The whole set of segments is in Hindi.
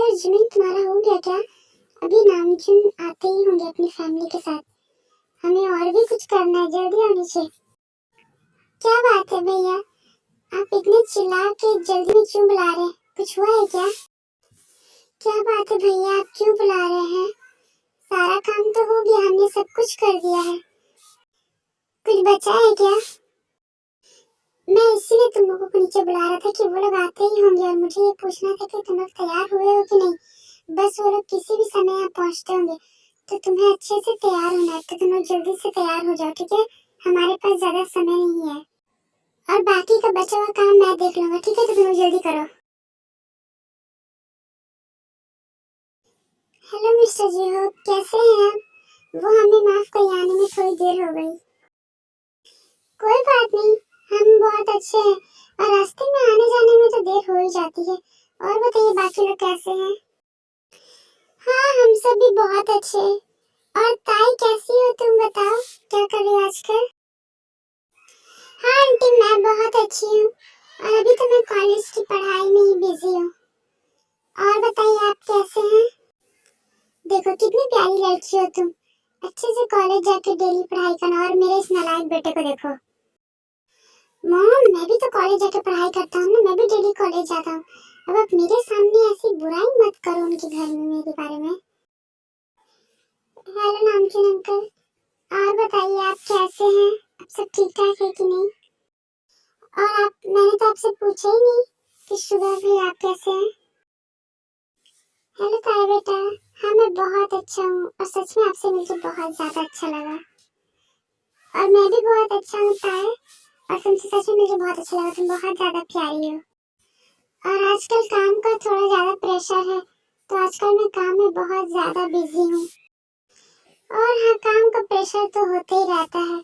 और जिमिन तुम्हारा हो गया क्या? अभी नामचुन आते ही होंगे अपनी फैमिली के साथ। हमें और भी कुछ करना है, जल्दी आनी चाहिए। क्या बात है भैया, आप इतने चिल्ला के जल्दी में क्यों बुला रहे हैं? कुछ हुआ है क्या? क्या बात है भैया, आप क्यों बुला रहे हैं? सारा काम तो हो गया, हमने सब कुछ कर दिया है। कुछ बचा है क्या? मैं इसीलिए तुम लोगों को नीचे बुला रहा था कि वो लोग आते ही होंगे और मुझे ये पूछना था कि तुम लोग तैयार हुए हो कि नहीं। बस वो लोग किसी भी समय यहाँ पहुँचते होंगे, तो तुम्हें अच्छे से तैयार होना है। तो तुम लोग जल्दी से तैयार हो जाओ, ठीक है? हमारे पास ज्यादा समय नहीं है और बाकी का बचा हुआ काम मैं देख लूंगा, ठीक है? तो तुम लोग जल्दी करो। हेलो मिस्टर जी हो, कैसे हैं आप? वो हमें माफ कर आने में थोड़ी देर हो गई। कोई बात नहीं, हम बहुत अच्छे हैं और रास्ते में आने जाने में तो देर हो ही जाती है। और बताइए बाकी लोग कैसे हैं? हाँ, हम सब भी बहुत अच्छे हैं। और ताई कैसी हो तुम बताओ, क्या कर रही हो आजकल? हाँ आंटी, मैं बहुत अच्छी हूँ और अभी तो मैं कॉलेज की पढ़ाई में ही बिजी हूँ। और बताइए आप कैसे हैं? देखो कितनी प्यारी लड़की हो तुम, अच्छे से कॉलेज जाके डेली पढ़ाई करना। और मेरे इस नालायक बेटे को देखो। मॉम, मैं भी तो कॉलेज जाके पढ़ाई करता हूँ ना, मैं भी डेली कॉलेज जाता हूँ। अब आप मेरे सामने ऐसी बुराई मत करो उनके घर में मेरे बारे में। हेलो नामचीन अंकल, और बताइए आप कैसे हैं? आप सब ठीक ठाक है कि नहीं? और आप, मैंने तो आपसे पूछा ही नहीं कि शुगर भी आप कैसे हैं? हेलो ताया बेटा, हाँ मैं बहुत अच्छा हूँ और सच में आपसे मिलकर बहुत ज्यादा अच्छा लगा। और मैं भी बहुत अच्छा हूँ ताया, और तुमसे सच में मिलकर बहुत अच्छा लगा, तुम बहुत ज्यादा प्यारी हो। और आजकल काम का थोड़ा ज्यादा प्रेशर है, तो आजकल मैं काम में बहुत ज्यादा बिजी हूँ। और हाँ, काम का प्रेशर तो होते ही रहता है,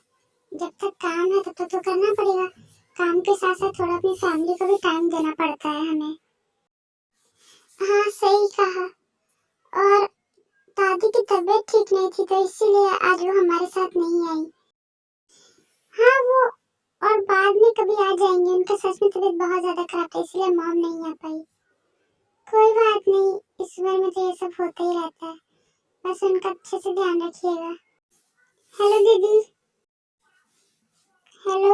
जब तक काम है तब तक तो करना पड़ेगा। काम के साथ साथ थोड़ा अपनी फैमिली को भी टाइम देना पड़ता है हमें। हाँ सही कहा। और दादी की तबीयत ठीक नहीं थी, तो इसीलिए आज वो हमारे साथ नहीं आई। हाँ वो, और बाद में कभी आ जाएंगे, उनका सच में तबीयत बहुत ज्यादा खराब था, इसलिए मॉम नहीं आ पाई। कोई बात नहीं, इस उम्र में तो ये सब होता ही रहता है। बस उनका अच्छे से ध्यान रखिएगा। हेलो दीदी। हेलो,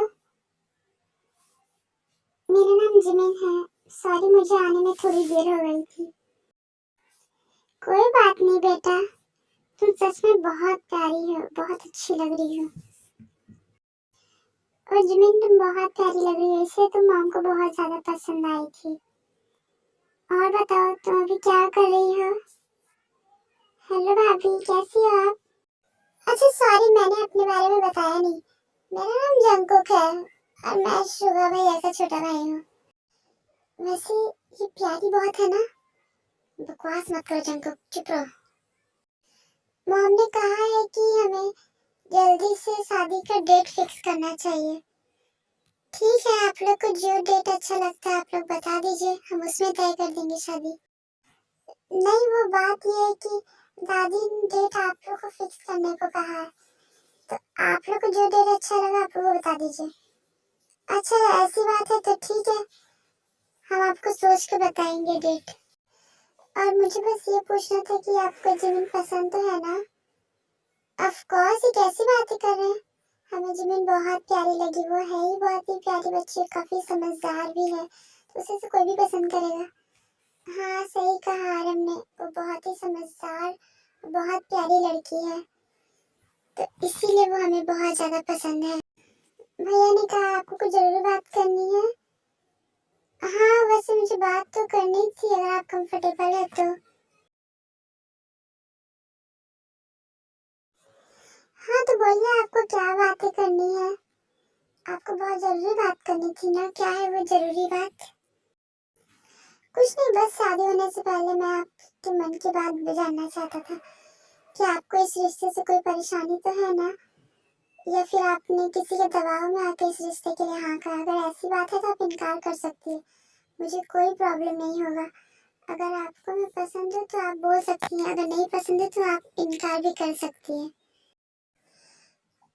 मेरा नाम जिमिन है। सॉरी, मुझे आने में थोड़ी देर हो गई थी। कोई बात नहीं बेटा, तुम सच में बहुत प्यारी हो, बहुत अच्छी लग रही हो। और जिमिन तुम बहुत प्यारी लग रही हो, इसलिए तुम मॉम को बहुत ज्यादा पसंद आई थी। और बताओ तुम अभी क्या कर रही हो? हेलो भाभी, कैसी हो आप? अच्छा सॉरी, मैंने अपने बारे में बताया नहीं। मेरा नाम जंकुक है और मैं शुगा भैया का छोटा भाई हूँ। वैसे ये प्यारी बहुत है ना? बकवास मत करो जंकुक, चुप रहो। मॉम ने कहा है कि हमें जल्दी से शादी का डेट फिक्स करना चाहिए। ठीक है, आप लोग को जो डेट अच्छा लगता है आप लोग बता दीजिए, हम उसमें तय कर देंगे शादी। नहीं, वो बात ये है कि दादी ने डेट आप लोग को फिक्स करने को कहा है, तो आप लोग को जो डेट अच्छा लगा आप लोग को बता दीजिए। अच्छा ऐसी बात है तो ठीक है, हम आपको सोच के बताएंगे डेट। और मुझे बस ये पूछना था कि आपको जिमिन पसंद तो है ना? ऑफ कोर्स, ये कैसी बातें कर रहे हैं, हमें जिमिन बहुत प्यारी लगी। वो है ही बहुत ही प्यारी बच्ची, काफी समझदार भी है, तो उसे तो कोई भी पसंद करेगा। हाँ सही कहा आरम ने, वो बहुत ही समझदार, बहुत प्यारी लड़की है, तो इसीलिए वो हमें बहुत ज्यादा पसंद है। भैया ने कहा आपको कुछ जरूरी बात करनी है। हाँ वैसे मुझे बात तो करनी थी, अगर आप कंफर्टेबल है तो। हाँ तो बोलिए, आपको क्या बातें करनी है? आपको बहुत जरूरी बात करनी थी ना, क्या है वो जरूरी बात? कुछ नहीं, बस शादी होने से पहले मैं आपके मन की बात जानना चाहता था कि आपको इस रिश्ते से कोई परेशानी तो है ना, या फिर आपने किसी के दबाव में आके इस रिश्ते के लिए हाँ कहा। अगर ऐसी बात है तो आप इनकार कर सकती है, मुझे कोई प्रॉब्लम नहीं होगा। अगर आपको मैं पसंद हूँ तो आप बोल सकती हैं, अगर नहीं पसंद है तो आप इनकार भी कर सकती हैं।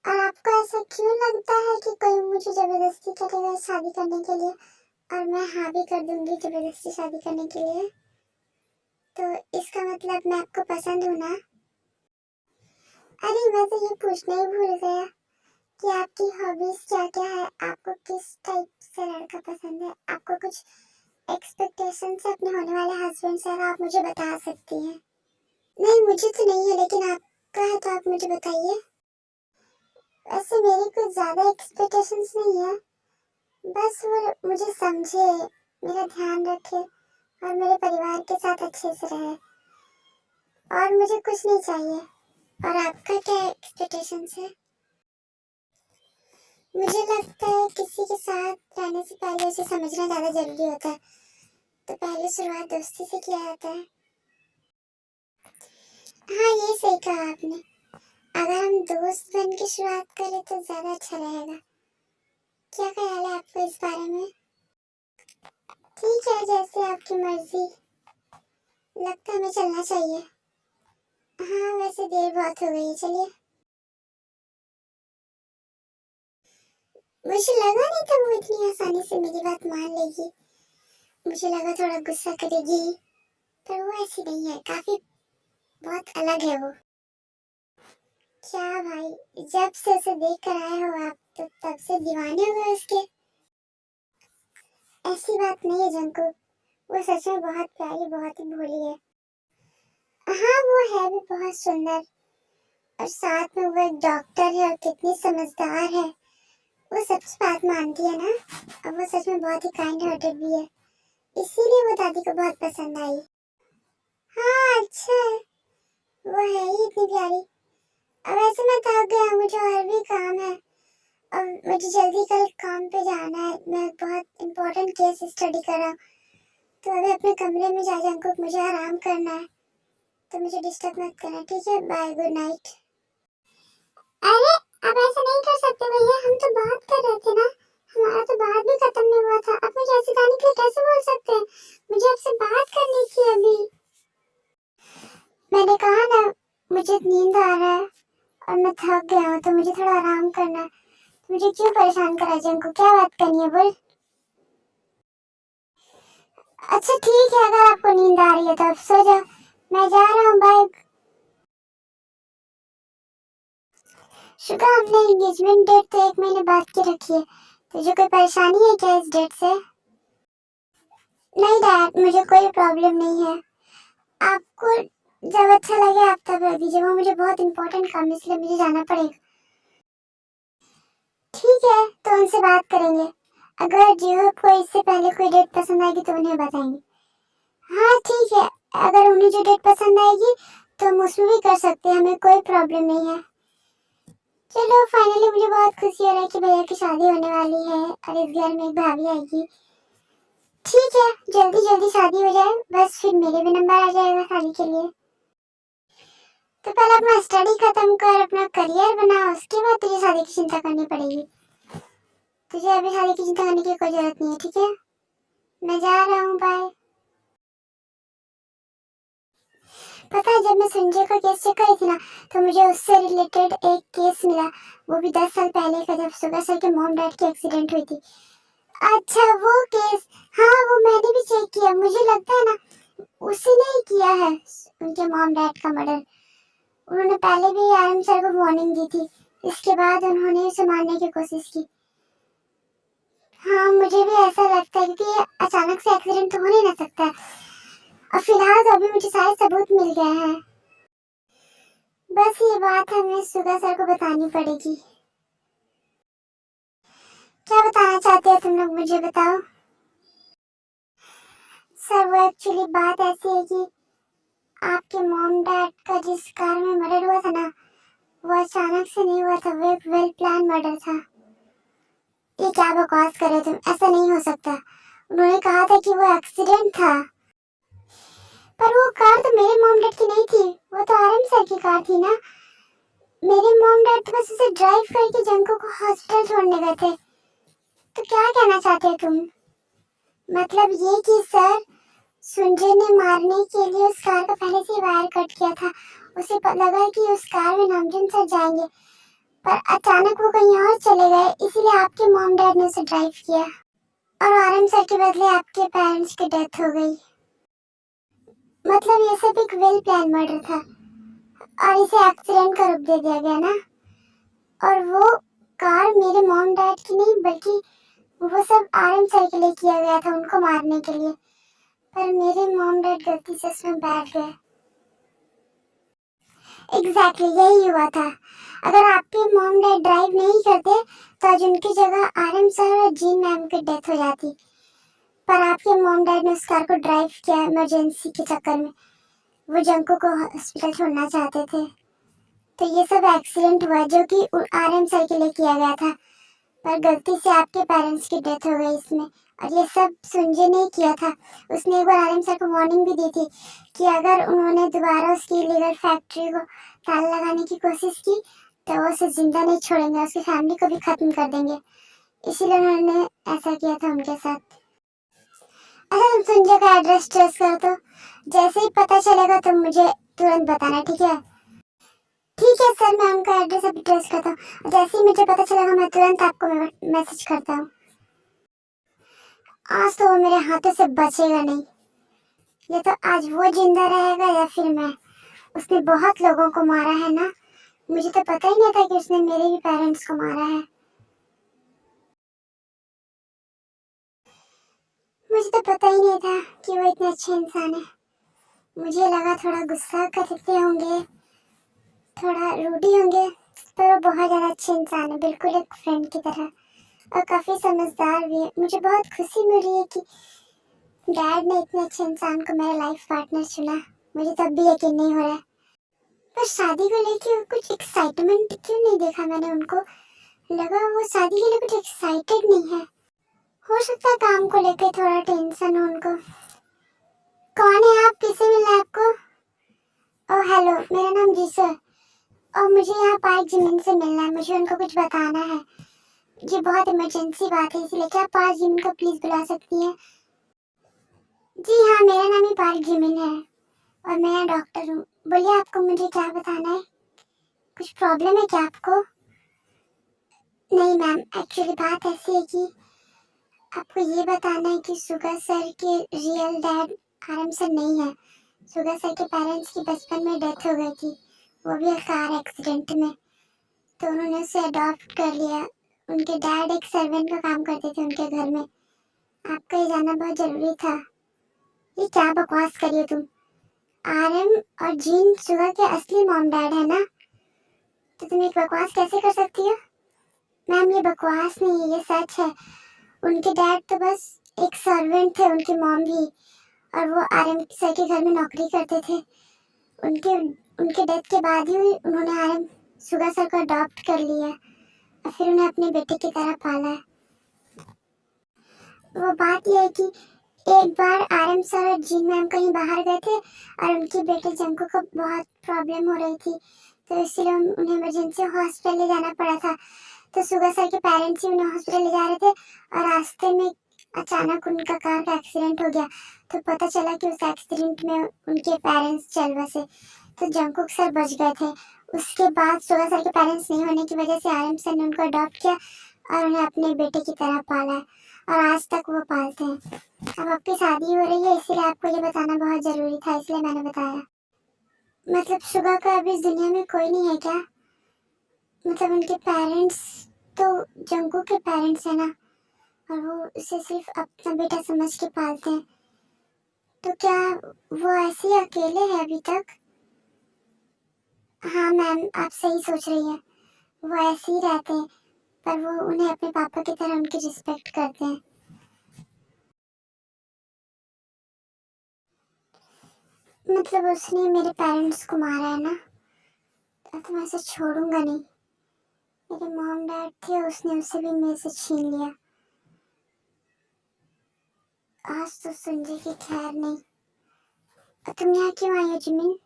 और आपको ऐसा क्यों लगता है कि कोई मुझे जबरदस्ती करेगा शादी करने के लिए, और मैं हाँ भी कर दूंगी जबरदस्ती शादी करने के लिए? तो इसका मतलब मैं आपको पसंद हूँ ना? अरे मैं तो ये पूछना ही भूल गया कि आपकी हॉबीज क्या क्या है, आपको किस टाइप से लड़का पसंद है, आपको कुछ एक्सपेक्टेशंस है अपने होने वाले हस्बैंड से, आप मुझे बता सकती हैं। नहीं मुझे तो नहीं है, लेकिन आपका है तो आप मुझे बताइए। वैसे मेरी कुछ ज्यादा एक्सपेक्टेशंस नहीं है, बस वो मुझे समझे, मेरा ध्यान रखे और मेरे परिवार के साथ अच्छे से रहे, और मुझे कुछ नहीं चाहिए। और आपका क्या एक्सपेक्टेशंस है? मुझे लगता है किसी के साथ रहने से पहले उसे समझना ज्यादा जरूरी होता है, तो पहले शुरुआत दोस्ती से किया जाता है। हाँ ये सही कहा आपने, अगर हम दोस्त बन के शुरुआत करें तो ज्यादा अच्छा रहेगा। क्या ख्याल है आपको इस बारे में? ठीक है, जैसे आपकी मर्जी, लगता है हमें चलना चाहिए। हाँ वैसे देर बहुत हो गई है, चलिए। मुझे लगा नहीं था वो इतनी आसानी से मेरी बात मान लेगी, मुझे लगा थोड़ा गुस्सा करेगी, पर वो ऐसी नहीं है, काफी बहुत अलग है वो। क्या भाई, जब से उसे देख कर आए हो आप तो तब से दीवाने हो गए उसके? ऐसी बात नहीं है जंकु, वो सच में बहुत प्यारी, बहुत ही भोली है। हाँ वो है भी बहुत सुंदर, और साथ में वो एक डॉक्टर है और कितनी समझदार है, वो सबकी बात मानती है ना, और वो सच में बहुत ही काइंड हार्टेड भी है, इसीलिए वो दादी को बहुत पसंद आई। हाँ अच्छा है, वो है ही इतनी प्यारी। अब ऐसे मैं थक गया, मुझे और भी काम है, और मुझे जल्दी कल काम पे जाना है, मैं बहुत इम्पोर्टेंट केस स्टडी कर रहा हूँ, तो अभी अपने कमरे में जा जंकुक, मुझे आराम करना है, तो मुझे डिस्टर्ब मत करना, ठीक है? Bye, good night. अरे अब ऐसा नहीं कर सकते भैया, हम तो बात कर रहे थे ना, हमारा तो बात भी खत्म नहीं हुआ था, अब मुझे ऐसे जाने के लिए कैसे बोल सकते हैं? मुझे आपसे बात करनी थी अभी। मैंने कहा ना, मुझे नींद आ रहा है और मैं थक गया हूँ, तो मुझे थोड़ा आराम करना है, तो मुझे क्यों परेशान करा जंकु, क्या बात करनी है बोल। अच्छा ठीक है, अगर आपको नींद आ रही है तो आप सो जाओ, मैं जा रहा हूँ, बाय। शुक्र हमने एंगेजमेंट डेट तो 1 महीने बाद की रखी है, तुझे कोई परेशानी है क्या इस डेट से? नहीं डैड, मुझे कोई प्रॉब्लम नहीं है, आपको जब अच्छा लगे आप तब रख दीजिए, वो मुझे बहुत इंपॉर्टेंट काम है इसलिए मुझे जाना पड़ेगा। ठीक है, तो उनसे बात करेंगे, अगर जियो को इससे पहले कोई डेट पसंद आएगी तो उन्हें बताएंगे। हाँ ठीक है, अगर उन्हें जो डेट पसंद आएगी तो हम उसमें भी कर सकते हैं, हमें कोई प्रॉब्लम नहीं है। चलो फाइनली मुझे बहुत खुशी हो रहा है कि भैया की शादी होने वाली है और इस घर में एक भाभी आएगी। ठीक है, जल्दी जल्दी शादी हो जाए, बस फिर मेरे भी नंबर आ जाएगा शादी के लिए। तो पहले अपना स्टडी खत्म कर, अपना करियर बना, उसके बाद तुझे शादी की चिंता करनी पड़ेगी। तुझे अभी शादी की चिंता करने की कोई जरूरत नहीं है, ठीक है? मैं जा रहा हूँ, बाय। पता है जब मैं संजय का केस चेक करी थी ना, तो मुझे उससे रिलेटेड एक केस मिला, वो भी 10 साल पहले का, जब सुबह सर के मॉम डैड की एक्सीडेंट हुई थी। अच्छा वो केस, हाँ वो मैंने भी चेक किया, मुझे लगता है ना उसने ही किया है उनके मॉम डैड का मर्डर। उन्होंने पहले भी आरएम सर को वार्निंग दी थी, इसके बाद उन्होंने उसे मारने की कोशिश की। हाँ मुझे भी ऐसा लगता है, क्योंकि अचानक से एक्सीडेंट तो हो नहीं ना सकता, और फिलहाल तो अभी मुझे सारे सबूत मिल गए हैं, बस ये बात हमें सुगा सर को बतानी पड़ेगी। क्या बताना चाहते हो तुम लोग, मुझे बताओ। सर वो एक्चुअली बात ऐसी है कि आपके मॉम डैड का जिस कार में मर्डर हुआ था ना, वो अचानक से नहीं हुआ था, वो एक वेल प्लान मर्डर था। ये क्या बकवास कर रहे हो तुम, ऐसा नहीं हो सकता, उन्होंने कहा था कि वो एक्सीडेंट था। पर वो कार तो मेरे मॉम डैड की नहीं थी, वो तो आरएम सर की कार थी ना, मेरे मॉम डैड तो बस उसे ड्राइव करके जंको को हॉस्पिटल छोड़ने गए थे। तो क्या कहना चाहते हो तुम? मतलब ये कि सर संजय ने मारने के लिए उस कार का पहले से वायर कट किया था, उसे लगा कि उस कार में नामजन सर जाएंगे, पर अचानक वो कहीं और चले गए, इसीलिए आपके मॉम डैड ने उसे ड्राइव किया, और आरएम सर के बदले आपके पेरेंट्स की डेथ हो गई। मतलब ये सब एक वेल प्लान मर्डर था और इसे एक्सीडेंट का रूप दे दिया गया ना। और वो कार मेरे मॉम डैड की नहीं बल्कि वो सब आरएम सर के लिए किया गया था, उनको मारने के लिए। पर मेरे मॉम डैड गलती से उसमें बैठ गए। एग्जैक्टली यही हुआ था। अगर आपके मॉम डैड ड्राइव नहीं करते तो आज उनकी जगह आरएम सर और जीन मैम की डेथ हो जाती। पर आपके मॉम डैड ने उस कार को ड्राइव किया इमरजेंसी के चक्कर में। वो जंको को हॉस्पिटल छोड़ना चाहते थे। तो ये सब एक्सीडेंट हुआ जो कि आरएम सर के लिए किया गया था, पर गलती से आपके पेरेंट्स की डेथ हो गई इसमें। और ये सब संजय ने किया था। उसने एक बार आरएम सर को वार्निंग भी दी थी कि अगर उन्होंने दोबारा उसकी इलीगल फैक्ट्री को ताला लगाने की कोशिश की तो वो उसे जिंदा नहीं छोड़ेंगे, उसकी फैमिली को भी खत्म कर देंगे। इसीलिए उन्होंने ऐसा किया था उनके साथ। अच्छा, तुम संजय का एड्रेस ट्रेस करो तो जैसे ही पता चलेगा तुम मुझे तुरंत बताना, ठीक है? ठीक है सर, मैं उनका एड्रेस अभी ट्रेस करता हूँ। जैसे ही मुझे पता चलेगा मैं तुरंत आपको मैसेज करता हूँ। आज तो वो मेरे हाथों से बचेगा नहीं। या तो आज वो जिंदा रहेगा या फिर मैं। उसने बहुत लोगों को मारा है ना, मुझे तो पता ही नहीं था कि उसने मेरे भी पेरेंट्स को मारा है। मुझे तो पता ही नहीं था कि वो इतने अच्छे इंसान है। मुझे लगा थोड़ा गुस्सा करते होंगे, थोड़ा रूडी होंगे, पर वो बहुत ज़्यादा अच्छे इंसान है, बिल्कुल एक फ्रेंड की तरह। और काफ़ी समझदार भी है। मुझे बहुत खुशी मिल रही है कि डैड ने इतने अच्छे इंसान को मेरा लाइफ पार्टनर चुना। मुझे तब भी यकीन नहीं हो रहा है। पर शादी को लेके कुछ एक्साइटमेंट क्यों नहीं देखा मैंने उनको? लगा वो शादी के लिए कुछ एक्साइटेड नहीं है। हो सकता है काम को लेके थोड़ा टेंशन हो उनको। कौन है आप? किसे मिलना है आपको? ओह हेलो, मेरा नाम जीसू है और मुझे यहाँ पार्क जिमिन से मिलना है। मुझे उनको कुछ बताना है। ये बहुत इमरजेंसी बात है, इसलिए क्या आप पार्क जिमिन को प्लीज बुला सकती हैं? जी हाँ, मेरा नाम ही पार्क जिमिन है और मैं यहाँ डॉक्टर हूँ। बोलिए आपको मुझे क्या बताना है? कुछ प्रॉब्लम है क्या आपको? नहीं मैम, एक्चुअली बात ऐसी है कि आपको ये बताना है कि सुगा सर के रियल डैड आरएम सर नहीं है। सुगा सर के पेरेंट्स की बचपन में डेथ हो गई थी, वो भी एक कार एक्सीडेंट में। तो उन्होंने उसे अडॉप्ट कर लिया। उनके डैड एक सर्वेंट का काम करते थे उनके घर में। आपका ये जानना बहुत जरूरी था। ये क्या बकवास करी हो तुम? आरएम और जीन सुगा के असली मॉम डैड है ना, तो तुम एक बकवास कैसे कर सकती हो? मैम ये बकवास नहीं है, ये सच है। उनके डैड तो बस एक सर्वेंट थे, उनकी मॉम भी, और वो आरएम सर के घर में नौकरी करते थे। उनके उनके डेथ के बाद ही उन्होंने आरएम सुगा सर को अडॉप्ट कर लिया और फिर उन्हें अपने बेटे की तरह पाला। वो बात यह है कि एक बार आरएम सर और जीन मैम कहीं बाहर गए थे और उनकी बेटे जंको को बहुत प्रॉब्लम हो रही थी, तो इसलिए उन्हें इमरजेंसी हॉस्पिटल ले जाना पड़ा था। तो सुगा सर के पेरेंट्स ही उन्हें हॉस्पिटल ले जा रहे थे और रास्ते में अचानक उनका कार का एक्सीडेंट हो गया। तो पता चला कि उस एक्सीडेंट में उनके पेरेंट्स चल बसे, तो जंकुक सर बच गए थे। उसके बाद सुगा सर के पेरेंट्स नहीं होने की वजह से आरएम सर ने उनको अडॉप्ट किया और उन्हें अपने बेटे की तरह पाला और आज तक वो पालते हैं। अब आपकी शादी हो रही है, इसलिए आपको ये बताना बहुत जरूरी था, इसलिए मैंने बताया। मतलब सुगा का अभी इस दुनिया में कोई नहीं है क्या? मतलब उनके पेरेंट्स तो जंगू के पेरेंट्स है ना, और वो उसे सिर्फ अपना बेटा समझ के पालते हैं। तो क्या वो ऐसे ही अकेले है अभी तक? हाँ मैम, आप सही सोच रही हैं, वो ऐसे ही रहते हैं, पर वो उन्हें अपने पापा की तरह उनकी रिस्पेक्ट करते हैं। मतलब उसने मेरे पेरेंट्स को मारा है ना, तो मैं उसे छोड़ूंगा नहीं। मेरे मॉम डैड थे, उसने उसे भी मेरे से छीन लिया। आज तो संजय की खैर नहीं। तुम यहाँ क्यों आई हो जिमिन?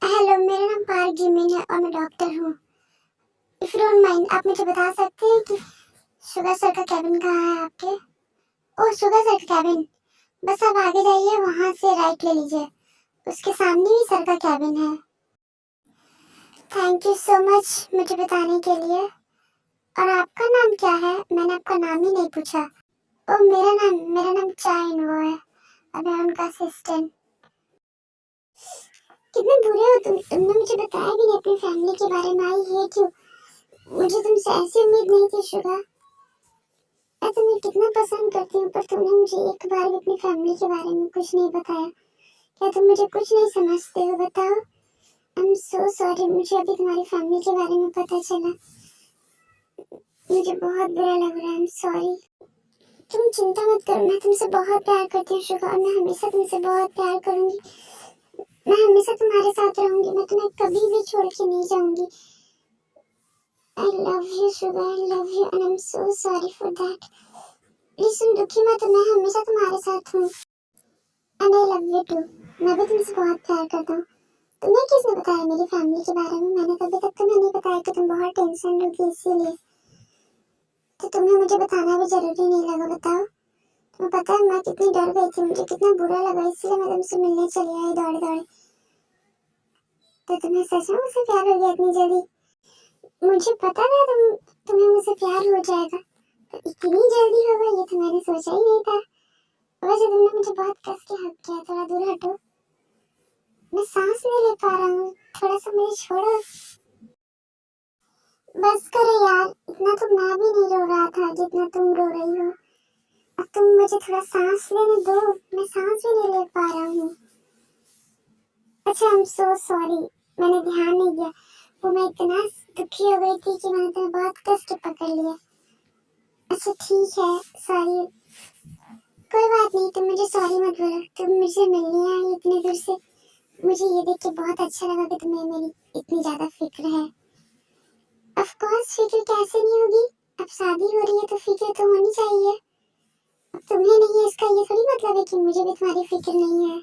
हेलो, मेरा नाम पार्क जिमिन है और मैं डॉक्टर हूँ। इफ यू डोंट माइंड, आप मुझे बता सकते हैं कि शुगर सर का कैबिन कहाँ है आपके? ओह, शुगर सर का कैबिन, बस आप आगे जाइए, वहाँ से राइट ले लीजिए, उसके सामने ही सर का कैबिन है। थैंक यू सो मच मुझे बताने के लिए। और आपका नाम क्या है? मैंने आपका नाम ही नहीं पूछा। ओह, मेरा नाम चाइन वो है, अब मैं उनका असिस्टेंट। कितने बुरे हो तुमने मुझे बताया भी नहीं अपनी फैमिली के बारे में। I hate you. मुझे तुमसे ऐसी उम्मीद नहीं थी शुगा। मैं तुम्हें कितना पसंद करती हूँ, पर तुमने मुझे एक बार भी अपनी फैमिली के बारे में कुछ नहीं बताया। क्या तुम मुझे कुछ नहीं समझते हो? बताओ। आई एम सो सॉरी, मुझे अभी तुम्हारी फैमिली के बारे में पता चला। मुझे बहुत बुरा लग रहा है। I am sorry. तुम चिंता मत करो, मैं तुमसे बहुत प्यार करती हूँ शुगा, और मैं हमेशा तुमसे बहुत प्यार करूंगी। मैं हमेशा तुम्हारे साथ रहूंगी। मैं तुम्हें कभी भी छोड़ के नहीं जाऊंगी। I love you sugar, I love you and I'm so sorry for that. Please तुम दुखी मत हो, मैं हमेशा तुम्हारे साथ हूँ। And I love you too. मैं भी तुमसे बहुत प्यार करता हूँ। तुम्हें किसने बताया मेरी फैमिली के बारे में? मैंने कभी तक तुम्हें नहीं बताया कि तुम बहुत टेंशन लोगी इसीलिए। तो तुम्हें मुझे बताना भी जरूरी नहीं लगा। बताओ। तुम्हें पता है मैं कितनी डर गई थी, मुझे कितना बुरा लगा, इसलिए मैं तुमसे मिलने चली आई दौड़े दौड़े। तो तुम्हें सच में मुझसे प्यार हो गया इतनी जल्दी? मुझे पता था तुम्हें मुझसे प्यार हो जाएगा, तो इतनी जल्दी होगा ये तो मैंने सोचा ही नहीं था। वैसे तुमने मुझे बहुत कस के हक किया। थोड़ा दूर हटो, मैं सांस नहीं ले पा रहा हूँ, थोड़ा सा मुझे छोड़ो। बस करो यार, इतना तो मैं भी नहीं रो रहा था जितना तुम रो रही हो। अब तुम मुझे थोड़ा सांस लेने दो, मैं सांस भी नहीं ले पा रहा हूँ। अच्छा, आई एम सो सॉरी, मैंने ध्यान नहीं दिया। वो मैं इतना दुखी हो गई थी कि मैंने तुम्हें बहुत कस के पकड़ लिया। अच्छा ठीक है, सॉरी। कोई बात नहीं, तुम मुझे सॉरी मत बोलो। तुम मुझे मिलने आई इतनी दूर से। मुझे ये देख के बहुत अच्छा लगा कि तुम्हें मेरी इतनी ज्यादा फिक्र है। ऑफ कोर्स, फिक्र कैसे नहीं होगी? अब शादी हो रही है तो फिक्र तो होनी चाहिए। अब तुम्हें नहीं है इसका ये थोड़ी मतलब है कि मुझे भी तुम्हारी फिक्र नहीं है।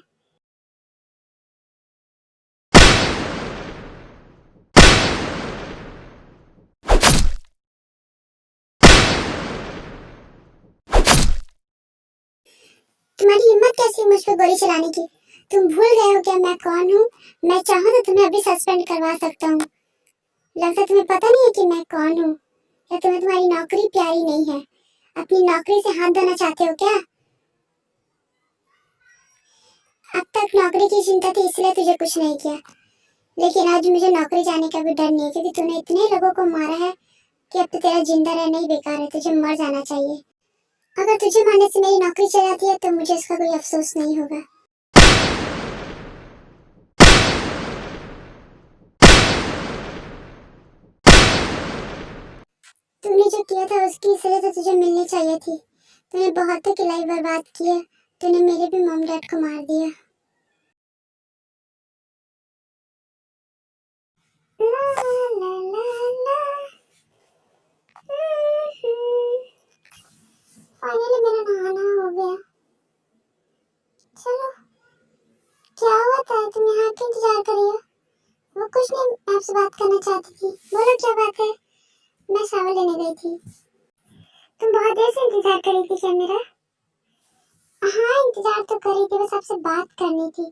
तुम्हारी हिम्मत कैसी है मुझ पर गोली चलाने की? तुम भूल गए हो क्या मैं कौन हूँ? मैं चाहूँ तो तुम्हें अभी सस्पेंड करवा सकता हूँ। लगता तुम्हें पता नहीं है कि मैं कौन हूँ, या तुम्हें तुम्हारी नौकरी प्यारी नहीं है? अपनी नौकरी से हाथ धोना चाहते हो क्या? अब तक नौकरी की चिंता थी इसलिए तुझे कुछ नहीं किया, लेकिन आज मुझे नौकरी जाने का भी डर नहीं है, क्योंकि तूने इतने लोगों को मारा है कि अब तो तेरा जिंदा रहना ही बेकार है। तुझे मर जाना चाहिए। अगर तुझे मारने से मेरी नौकरी चली जाती है तो मुझे इसका कोई अफसोस नहीं होगा। तूने जो किया था उसकी सजा तो तुझे मिलनी चाहिए थी। तूने बहुत की लाइफ बर्बाद की है। तूने मेरे भी मॉम डैड को मार दिया। ला ला ला ला। फाइनली मेरा नहाना हो गया। चलो, क्या हुआ था? तुम यहाँ क्यों इंतजार कर रही हो? वो कुछ नहीं, मैं आपसे बात करना चाहती थी। बोलो क्या बात है? मैं शावर लेने गई थी। तुम बहुत देर से इंतजार कर रही थी क्या मेरा? हाँ, इंतजार तो कर रही थी, बस आपसे बात करनी थी।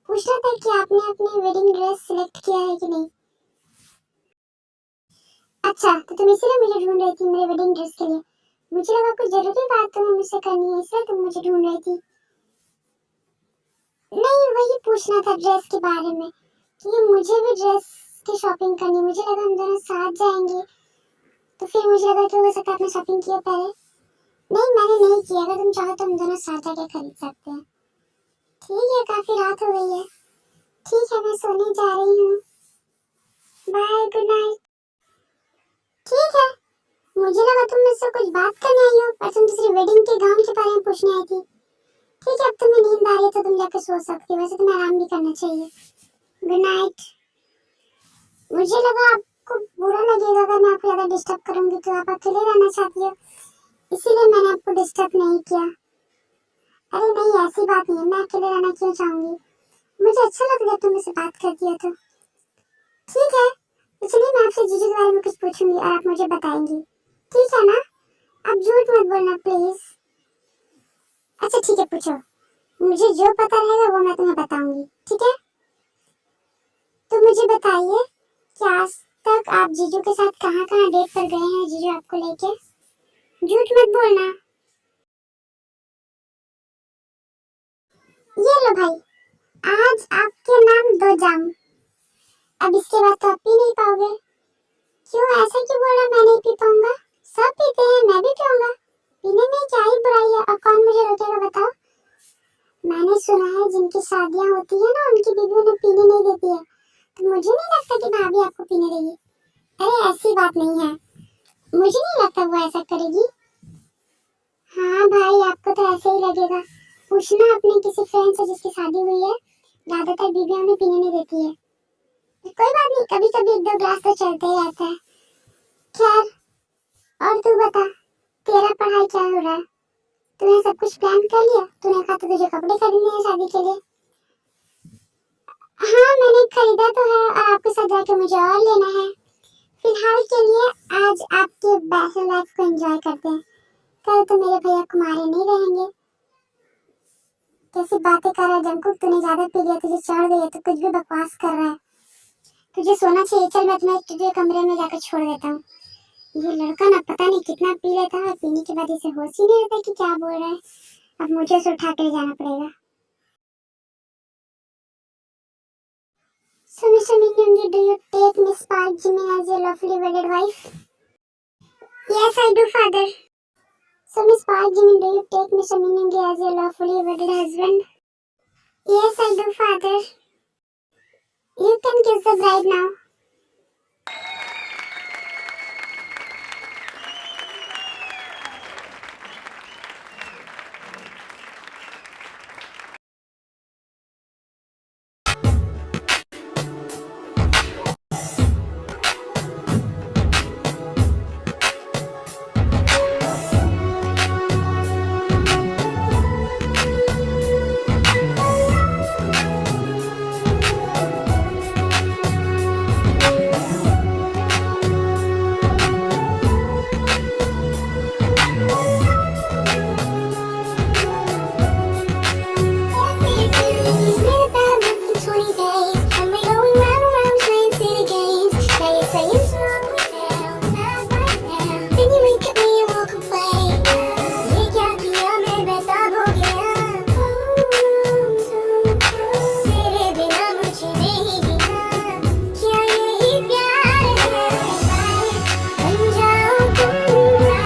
पूछना था कि आपने अपनी वेडिंग ड्रेस सिलेक्ट किया है कि नहीं। अच्छा, तो तुम इसीलिए मुझे ढूंढ रही थी मेरे वेडिंग ड्रेस के लिए। मुझे लगा कुछ जरूरी बात तुम्हें मुझसे करनी है, इसलिए तुम मुझे ढूंढ रही थी। नहीं, वही पूछना था ड्रेस के बारे में, कि मुझे भी ड्रेस की शॉपिंग करनी है। मुझे लगा हम दोनों साथ जाएंगे, तो फिर मुझे लगा कि हो सकता है आपने शॉपिंग किया पहले। नहीं, मैंने नहीं किया। अगर तुम चाहो तो हम दोनों साथ जाके खरीद सकते हैं। ठीक है, काफी रात हो गई है। ठीक है, मैं सोने जा रही हूँ। Bye, good night. ठीक है, मुझे लगा तुम मुझसे कुछ बात करने आई हो, पर तुम दूसरी वेडिंग के गाउन के बारे में पूछने आई थी। ठीक है, अब तुम्हें नींद आ रही है तो तुम जाकर सो सकती हो, वैसे तुम्हें आराम भी करना चाहिए। Good night. मुझे लगा आपको बुरा लगेगा अगर मैं आपको ज्यादा डिस्टर्ब करूंगी, तो आप अकेले रहना चाहती हो, इसीलिए मैंने आपको डिस्टर्ब नहीं किया। अरे नहीं, ऐसी बात नहीं है, मैं अकेले रहना क्यों चाहूंगी? मुझे अच्छा लगता है जब तुम मुझसे बात करती हो तो। ठीक है, तो चलिए मैं आपसे जीजू के बारे में कुछ पूछूंगी और आप मुझे बताएंगी। ठीक है ना? आप झूठ मत बोलना प्लीज। अच्छा ठीक है, पूछो। मुझे जो पता रहेगा वो मैं तुम्हें बताऊंगी। ठीक है, तो मुझे बताइए कि आज तक आप जीजू के साथ कहाँ कहाँ डेट पर गए हैं, जीजू आपको लेके? झूठ मत बोलना। ये लो भाई, आज आपके नाम 2 जाम। अब इसके बाद तो आप पी नहीं पाओगे। क्यों ऐसा क्यों बोला? मैं नहीं पी पाऊंगा? सब पीते हैं, मैं भी पीऊंगा। पीने में क्या ही बुराई है, और कौन मुझे रोकेगा बताओ? मैंने सुना है जिनकी शादियां होती है ना, उनकी बीवी उन्हें पीने नहीं देती है, तो मुझे नहीं लगता कि भाभी आपको पीने देगी। अरे ऐसी बात नहीं है, मुझे नहीं लगता वो ऐसा करेगी। हाँ भाई, आपको तो ऐसे ही लगेगा। पूछना अपने किसी फ्रेंड से जिसकी शादी हुई है, ज्यादातर बीवियां उन्हें पीने नहीं देती है। कोई बात नहीं, कभी कभी 1-2 ग्लास तो चलते ही रहता है। खैर, और तू बता, तेरा पढ़ाई क्या हो रहा है? तूने सब कुछ प्लान कर लिया? तूने कहा तो तुझे कपड़े खरीदने हैं शादी के लिए। हाँ, मैंने खरीदा तो है, और आपके साथ जाके मुझे और लेना है। फिलहाल के लिए आज आपके बैचलर लाइफ को एंजॉय करते हैं। कल तो मेरे भैया कुमारे नहीं रहेंगे। कैसी बातें कर रहा है जंकुक, तूने ज्यादा पी लिया, तुझे चढ़ गई है, तो कुछ भी बकवास कर रहा है। तुझे सोना चाहिए, चल मैं तुम्हें तुझे कमरे में जाकर छोड़ देता हूँ। ये लड़का ना पता नहीं कितना पी लेता है, पीने के बाद इसे होश ही नहीं रहता कि क्या बोल रहा है। अब मुझे उसे उठा के जाना पड़ेगा। So, Mr. Mingyungi, do you take Miss Park Jimin as your lawfully wedded wife? Yes, I do, father. So, Miss Park Jimin, do you take Mr. Mingyungi as your lawfully wedded husband? Yes, I do, father. You can kiss the bride now.